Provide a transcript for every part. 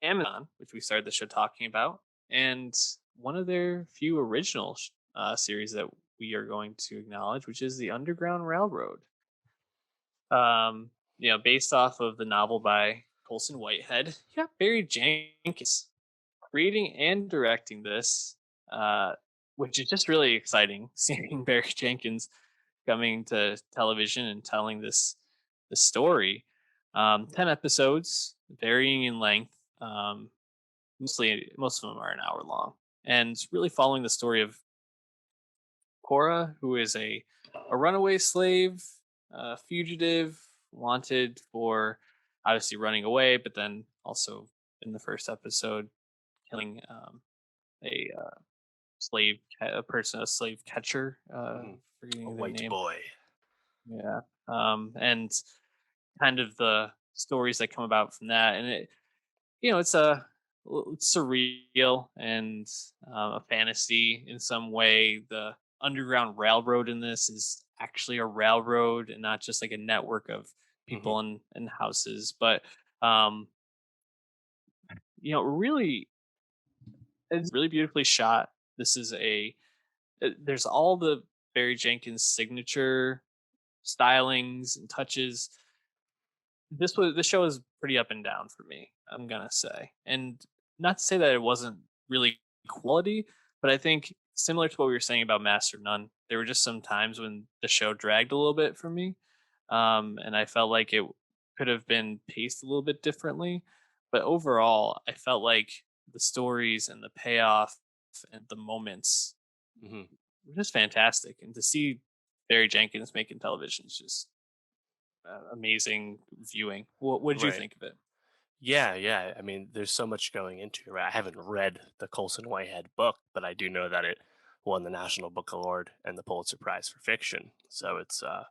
Amazon, which we started the show talking about, and one of their few original series that we are going to acknowledge, which is the Underground Railroad. Um, based off of the novel by Colson Whitehead. You got Barry Jenkins creating and directing this, uh, which is just really exciting. Seeing Barry Jenkins coming to television and telling the story. 10 episodes, varying in length. Most of them are an hour long, and it's really following the story of Cora, who is a runaway slave, fugitive, wanted for obviously running away, but then also in the first episode killing a a slave catcher. Mhm. A Forgetting their white name. boy. Yeah, and kind of the stories that come about from that, and it's surreal and a fantasy in some way. The Underground Railroad in this is actually a railroad and not just like a network of Mhm. people and houses. But um, really, it's really beautifully shot. This is there's all the Barry Jenkins signature stylings and touches. This show is pretty up and down for me, I'm gonna say. And not to say that it wasn't really quality, but I think similar to what we were saying about Master of None, there were just some times when the show dragged a little bit for me. And I felt like it could have been paced a little bit differently. But overall, I felt like the stories and the payoff and the moments Mhm. were just fantastic. And to see Barry Jenkins making television is just amazing viewing. What did you Right. think of it? Yeah, yeah. I mean, there's so much going into it. Right? I haven't read the Colson Whitehead book, but I do know that it won the National Book Award and the Pulitzer Prize for fiction. So it's an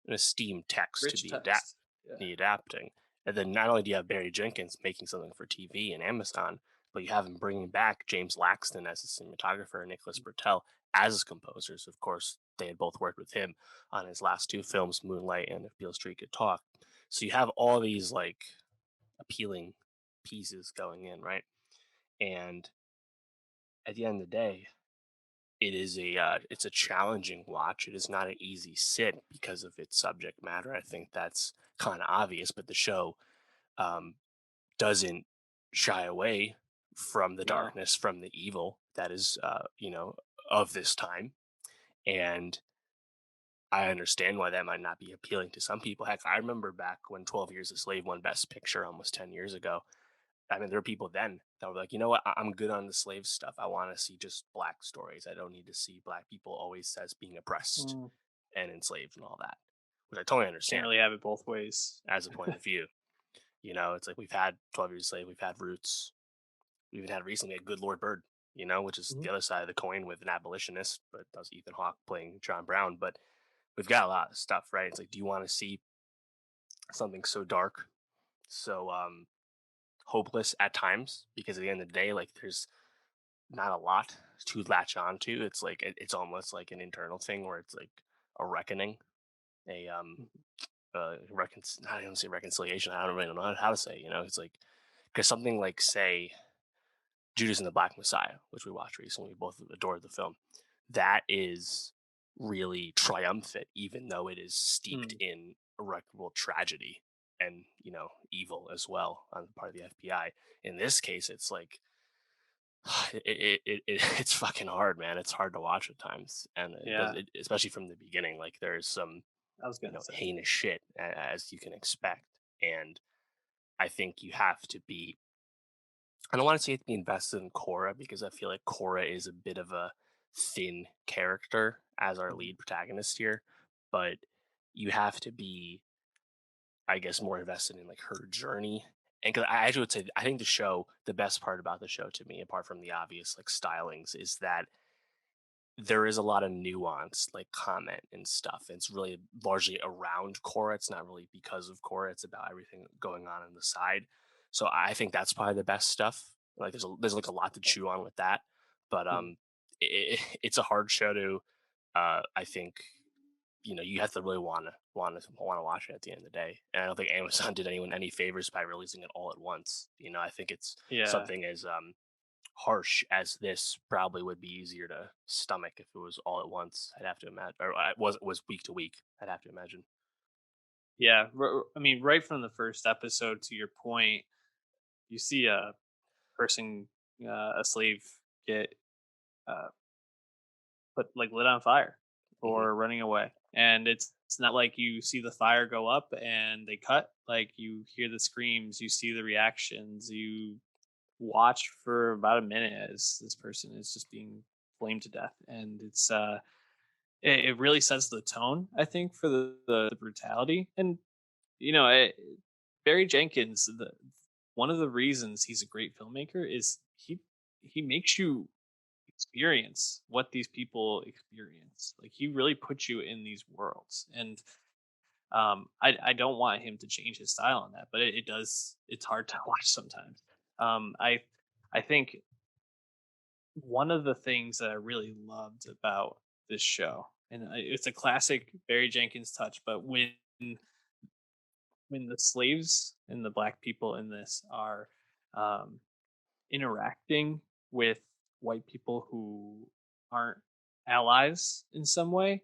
esteemed text to Rich be text. Yeah. adapting. And then not only do you have Barry Jenkins making something for TV and Amazon, but you have him bringing back James Laxton as a cinematographer and Nicholas Bertel as his composers. Of course, they had both worked with him on his last two films, Moonlight and If Beale Street Could Talk. So you have all these like appealing pieces going in, right? And at the end of the day, it's a challenging watch. It is not an easy sit because of its subject matter. I think that's kind of obvious, but the show um, doesn't shy away from the No. darkness, from the evil that is, of this time. And I understand why that might not be appealing to some people. Heck, I remember back when 12 Years a Slave won Best Picture almost 10 years ago. I mean, there were people then that were like, you know what, I'm good on the slave stuff. I want to see just black stories. I don't need to see black people always as being oppressed Mm, and enslaved and all that, which I totally can't understand really have it both ways. as a point of view. It's like we've had 12 Years a Slave, we've had Roots, we even had recently a Good Lord Bird, which is Mhm. the other side of the coin with an abolitionist, but that was Ethan Hawke playing John Brown. But we've got a lot of stuff, right? It's like, do you want to see something so dark, so hopeless at times? Because at the end of the day, like there's not a lot to latch on to. It's like it's almost like an internal thing where it's like a reckoning, a Mhm. I don't say reconciliation. I don't really know how to say. It's like because something like say Judas and the Black Messiah, which we watched recently, we both adored the film. That is really triumphant, even though it is steeped Mm. in irreparable tragedy and evil as well on the part of the FBI. In this case, it's like it's fucking hard, man. It's hard to watch at times, and Yeah, especially from the beginning. Like there's some I was gonna say. heinous shit as you can expect, and I think you have to be. I don't want to say you have to be invested in Cora because I feel like Cora is a bit of a thin character as our Mhm. lead protagonist here, but you have to be, I guess, more invested in like her journey. And because I actually would say, I think the best part about the show to me, apart from the obvious like stylings, is that there is a lot of nuance, like comment and stuff. It's really largely around Cora. It's not really because of Cora. It's about everything going on the side. So I think that's probably the best stuff. Like there's like a lot to chew on with that, but Mhm. it's a hard show to I think you have to really want to watch it at the end of the day. And I don't think Amazon did anyone any favors by releasing it all at once. I think it's Yeah. something as harsh as this probably would be easier to stomach if it was all at once. I'd have to imagine, or was week to week. I'd have to imagine. Yeah, I mean, right from the first episode, to your point, you see a person, a slave, get uh, put like lit on fire Hmm. for running away, and it's not like you see the fire go up and they cut. Like you hear the screams, you see the reactions, you watch for about a minute as this person is just being flamed to death, and it really sets the tone, I think, for the brutality. And Barry Jenkins, one of the reasons he's a great filmmaker is he makes you experience what these people experience. Like he really puts you in these worlds, and I don't want him to change his style on that, but it does. It's hard to watch sometimes. I think one of the things that I really loved about this show, and it's a classic Barry Jenkins touch, but when the slaves and the black people in this are um, interacting with white people who aren't allies in some way,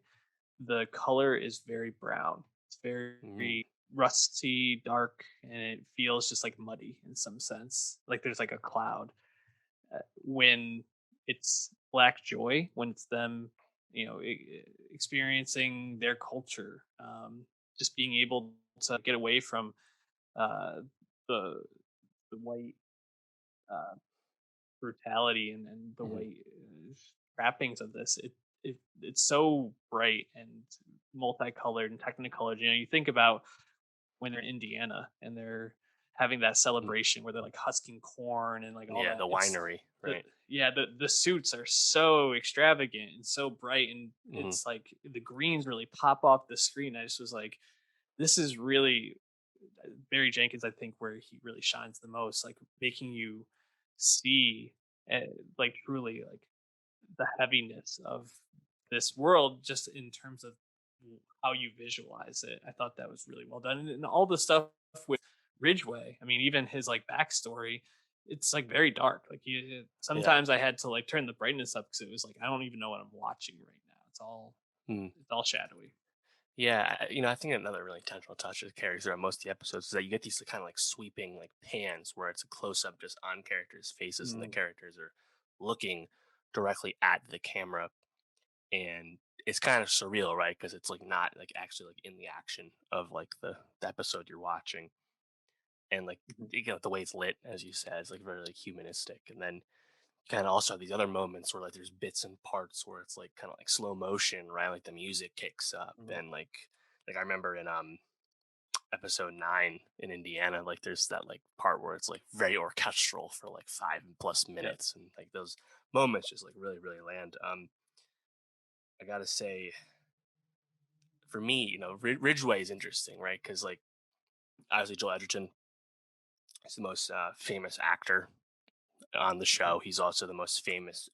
the color is very brown. It's Mm, very rusty, dark, and it feels just like muddy in some sense. Like there's like a cloud. When it's black joy, when it's them, experiencing their culture, just being able to get away from uh, the the white uh, brutality and the mhm, white wrappings of this. It's so bright and multicolored and technicolored. You think about when they're in Indiana and they're having that mm. celebration where they're like husking corn and like all Yeah, that. the It's winery, the right? yeah the suits are so extravagant and so bright, and Hmm. it's like the greens really pop off the screen. I just was like, this is really Barry Jenkins, I think, where he really shines the most, like making you see, like truly, like the heaviness of this world, just in terms of how you visualize it. I thought that was really well done, and all the stuff with Ridgeway. I mean, even his like backstory, it's like very dark. Like Yeah. sometimes I had to like turn the brightness up because it was like I don't even know what I'm watching right now. Mm. It's all shadowy. Yeah, I think another really intentional touch that carries throughout most of the episodes is that you get these kind of like sweeping like pans where it's a close up just on characters' faces and the Mm, characters are looking directly at the camera, and it's kind of surreal, right? Because it's like not like actually like in the action of like the episode you're watching, and like mhm, the way it's lit, as you said, is like very like humanistic, and then kind of also have these other moments where like there's bits and parts where it's like kind of like slow motion, right? Like the music kicks up, mhm, and like I remember in episode 9 in Indiana, like there's that like part where it's like very orchestral for like 5+ yep. minutes, and like those moments just like really really land. I gotta say, for me, Ridgeway is interesting, right? Because like obviously Joel Edgerton is the most famous actor on the Mhm, show. He's also the most famous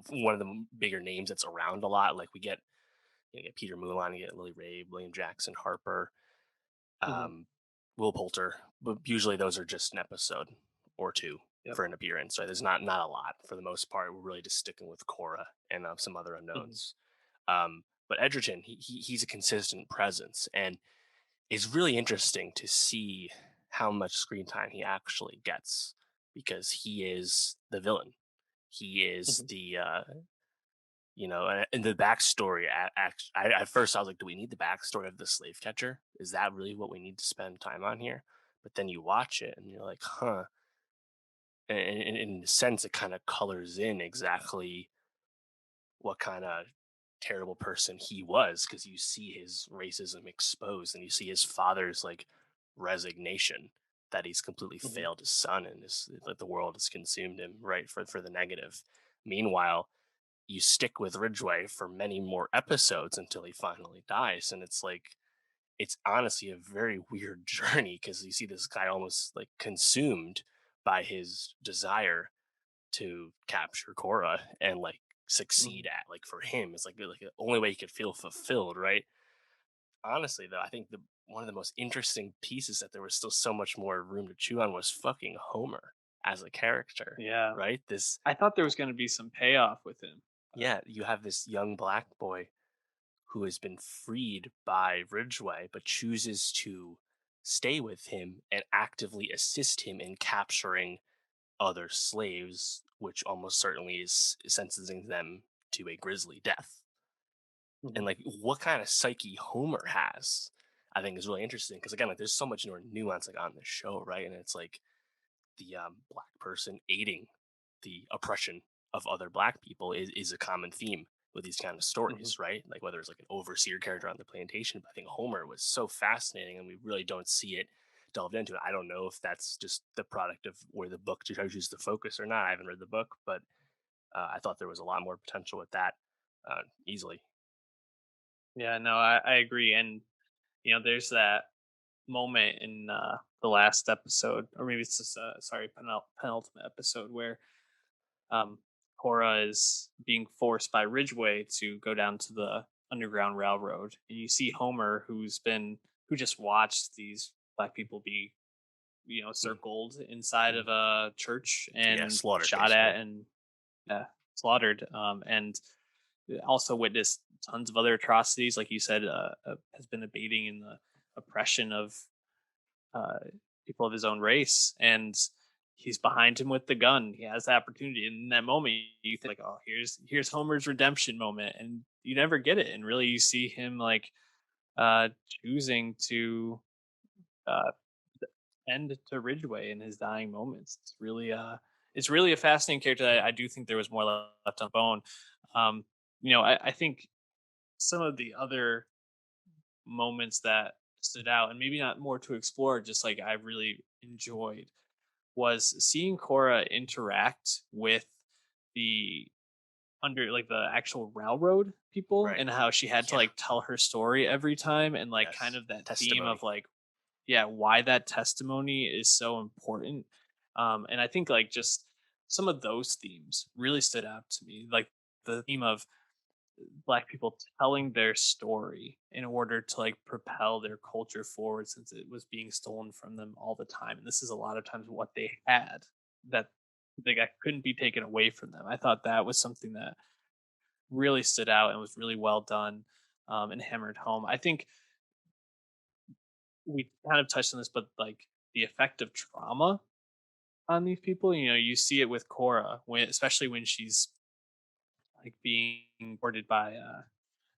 one of the bigger names that's around a lot. Like we get get Peter Mulan, you get Lily Rabe, William Jackson Harper, mhm, um, Will Poulter, but usually those are just an episode or two yep. for an appearance. So there's not a lot for the most part. We're really just sticking with Cora and some other Mhm, unknowns. But Edgerton, he's a consistent presence, and it's really interesting to see how much screen time he actually gets because he is the villain. He is mhm, and the backstory. At first, I was like, do we need the backstory of the slave catcher? Is that really what we need to spend time on here? But then you watch it and you're like, huh. And in a sense, it kind of colors in exactly what kind of terrible person he was because you see his racism exposed and you see his father's like resignation that he's completely mhm, failed his son and is like the world has consumed him right for the negative. Meanwhile, you stick with Ridgway for many more episodes until he finally dies. And it's like, it's honestly a very weird journey because you see this guy almost like consumed by his desire to capture Cora and like succeed mhm, at like for him it's like the only way he could feel fulfilled, right? honestly, though, I think the one of the most interesting pieces that there was still so much more room to chew on was fucking Homer as a character, Yeah. right? This, I thought there was gonna be some payoff with him. yeah, you have this young black boy who has been freed by Ridgeway, but chooses to stay with him and actively assist him in capturing other slaves, which almost certainly is sentencing them to a grisly death. And Mhm, like what kind of psyche Homer has, I think is really interesting because again, like there's so much more nuance like on this show, right? And it's like the black person aiding the oppression of other black people is a common theme with these kind of mhm. stories, right? Like whether it's like an overseer character on the plantation, but I think Homer was so fascinating, and we really don't see it delved into it. I don't know if that's just the product of where the book chooses to focus or not. I haven't read the book, but I thought there was a lot more potential with that easily. Yeah, no, I agree, and, there's that moment in, the last episode, or maybe it's just, sorry, penultimate episode where, um, Cora is being forced by Ridgeway to go down to the Underground Railroad, and you see Homer, who just watched these black people be, Mhm, circled inside mhm. of a church Yeah, and slaughtered shot at basically. and, slaughtered, and also witnessed tons of other atrocities, like you said, has been abating in the oppression of uh, people of his own race, and he's behind him with the gun. He has the opportunity, and in that moment, you think like, "Oh, here's Homer's redemption moment," and you never get it. And really, you see him like uh, choosing to uh, end to Ridgeway in his dying moments. It's really a fascinating character. I do think there was more left on bone. Um, I think some of the other moments that stood out, and maybe not more to explore, just like I really enjoyed, was seeing Cora interact with the the actual railroad people, Right. and how she had to Yeah. like tell her story every time, and like kind Yes. of that theme of Testimony. like, yeah, why that testimony is so important. And I think like just some of those themes really stood out to me, like the theme of black people telling their story in order to like propel their culture forward, since it was being stolen from them all the time, and this is a lot of times what they had, that couldn't be taken away from them. I thought that was something that really stood out and was really well done, and hammered home. I think we kind of touched on this, but like the effect of trauma on these people, you see it with Cora, when especially when she's like being boarded by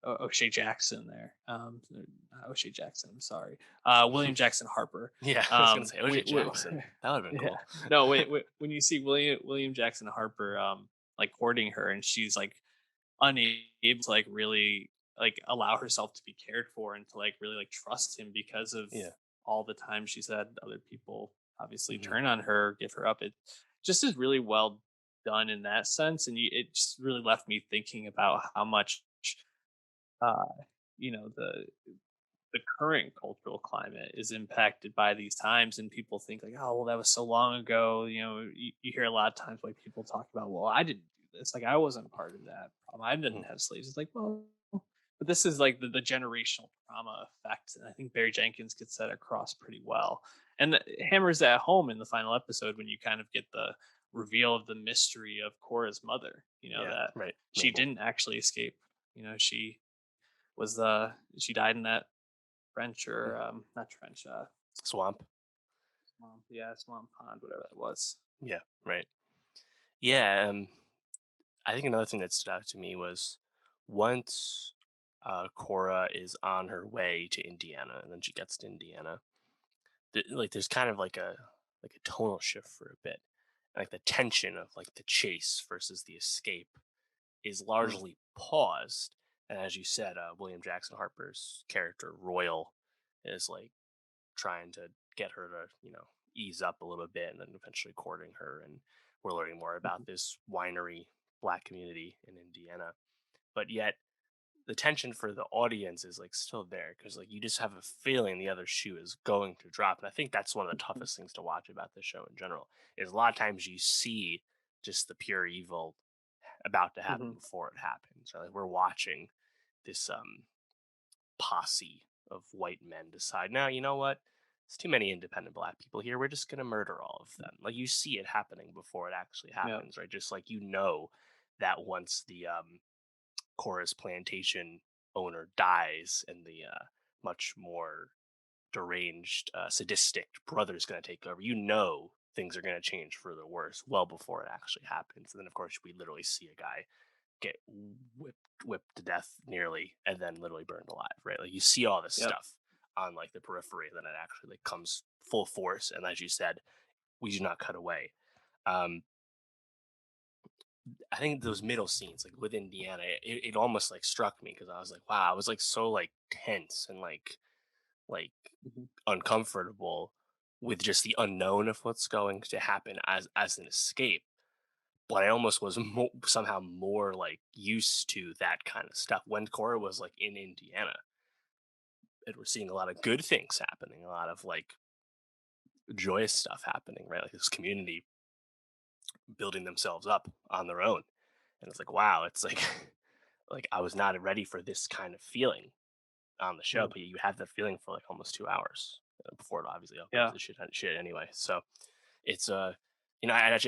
O'Shea Jackson there. Not O'Shea Jackson. I'm sorry. William Jackson Harper. Yeah, I was gonna say OJ We Jackson. That would have been yeah. cool. No, wait. When you see William Jackson Harper, like courting her, and she's like unable to like really like allow herself to be cared for and to like really like trust him because of Yeah. all the time she's had other people obviously Mhm. turn on her, give her up. It just is really well done in that sense, and it just really left me thinking about how much uh, the current cultural climate is impacted by these times, and people think like, oh well, that was so long ago. You hear a lot of times like people talk about, well, I didn't do this, like I wasn't part of that problem, I didn't Mhm. have slaves. It's like, well, but this is like the generational trauma effect, and I think Barry Jenkins gets that across pretty well, and hammers that home in the final episode when you kind of get the reveal of the mystery of Cora's mother, Yeah, that right. she Mabel. didn't actually escape. She died in that French, Mm. or not French, Swamp. Swamp Pond, whatever that was. Yeah, right. Yeah, I think another thing that stood out to me was once Cora is on her way to Indiana, and then she gets to Indiana. Like, there's kind of like a tonal shift for a bit, like the tension of like the chase versus the escape is Mm, largely paused. And as you said, William Jackson Harper's character Royal is like trying to get her to, ease up a little bit, and then eventually courting her. And we're learning more about mhm, this winery black community in Indiana. But yet the tension for the audience is like still there because like you just have a feeling the other shoe is going to drop. And I think that's one of the mhm, toughest things to watch about this show in general is a lot of times you see just the pure evil about to happen mhm, before it happens. So like we're watching this posse of white men decide, now you know what? There's too many independent black people here. We're just gonna murder all of them. Like you see it happening before it actually Yeah. happens, right? Just like that once the Cora's plantation owner dies and the much more deranged, sadistic brother's going to take over, things are going to change for the worse well before it actually happens. And then, of course, we literally see a guy get whipped to death nearly, and then literally burned alive. Right? Like you see all this Yep. stuff on like the periphery, and then it actually like comes full force. And as you said, we do not cut away. Um, I think those middle scenes, like with Indiana, it almost like struck me because I was like, wow, I was like so like tense and like Mhm. uncomfortable with just the unknown of what's going to happen as an escape. But I almost was somehow more like used to that kind of stuff when Cora was like in Indiana, and we're seeing a lot of good things happening, a lot of like joyous stuff happening, right? Like this community building themselves up on their own, and it's like wow, it's like like I was not ready for this kind of feeling on the show, Mhm. but you have that feeling for like almost 2 hours before it obviously all goes Yeah. to shit anyway. So it's I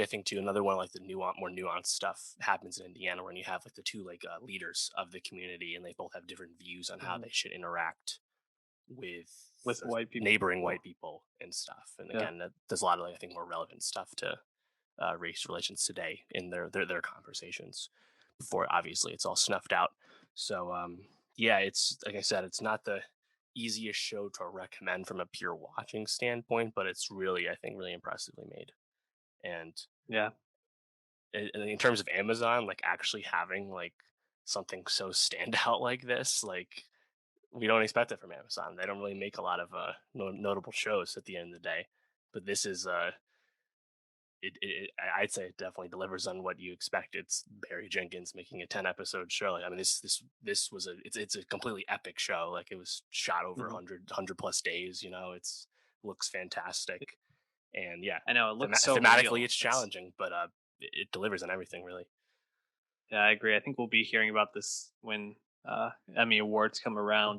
think too another one like the more nuanced stuff happens in Indiana when you have like the two like leaders of the community and they both have different views on how Mhm. they should interact with With white people. neighboring white people and stuff. And Yeah. again, there's a lot of like, I think more relevant stuff to race relations today in their conversations. Before obviously it's all snuffed out. So yeah, it's like I said, it's not the easiest show to recommend from a pure watching standpoint, but it's really I think really impressively made. And Yeah. in terms of Amazon, like actually having like something so stand out like this, like we don't expect it from Amazon. They don't really make a lot of notable shows at the end of the day, but this is I'd say it definitely delivers on what you expect. It's Barry Jenkins making a 10 episode show. Like, I mean, this was it's a completely epic show. Like it was shot over Mhm. 100 plus days. It's looks fantastic, and yeah, I know, it looks so thematically real. it's That's challenging, but it delivers on everything really. Yeah, I agree. I think we'll be hearing about this when Emmy Awards come around.